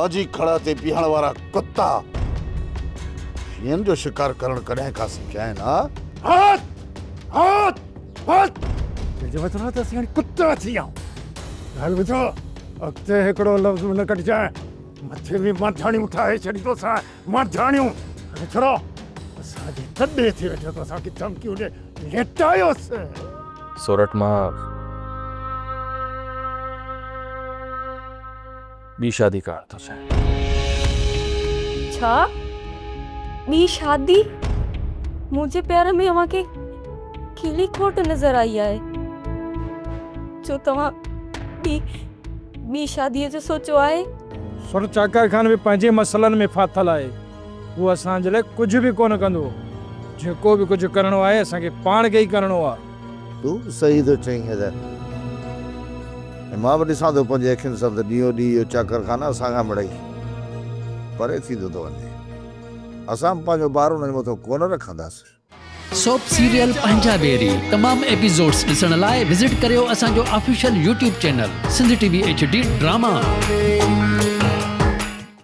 भाजी खड़ा ते पीहण वारा कुत्ता इन जो शिकार करण कॾहिं खां सिखिया आहिनि हा? हाथ हाथ हाथ तुंहिंजे मथां त असीं हाणे कुत्ता थी विया ॻाल्हि ॿुधो अॻिते हिकिड़ो लफ़्ज़ न कढिजांइ मथे में माठाणियूं ठाहे छॾींदोसां माठाणियूं हाणे छड़ो असांजे तॾे थी वेठो त असांखे धमकियूं ॾे लेटायोसि सोरठ मां ॿी शादी करण थो चाहे। छा ॿी शादी? मुंहिंजे प्यार में अव्हां खे कहिड़ी खोट नज़र आई आहे जो तव्हां ॿी शादीअ जो सोचियो आहे? सुर चाकर खान बि पंहिंजे मसइलनि में फाथल आहे उहो असांजे लाइ कुझु बि कोन कंदो जेको बि कुझु करिणो आहे असांखे पाण खे ई करिणो आहे तूं सही थो चईं हैदर ऐं मां बि ॾिसां थो पंहिंजे अखियुनि सां त ॾींहों ॾींहुं इहो चाकरखाना असां खां मिड़ई परे थींदो थो वञे असां पंहिंजो ॿार उन्हनि मथां कोन रखंदासीं। सोप सीरियल पंजाबेरी तमाम एपिसोड्स ॾिसण लाइ विज़िट करियो असांजो official YouTube channel Sindh TV HD drama.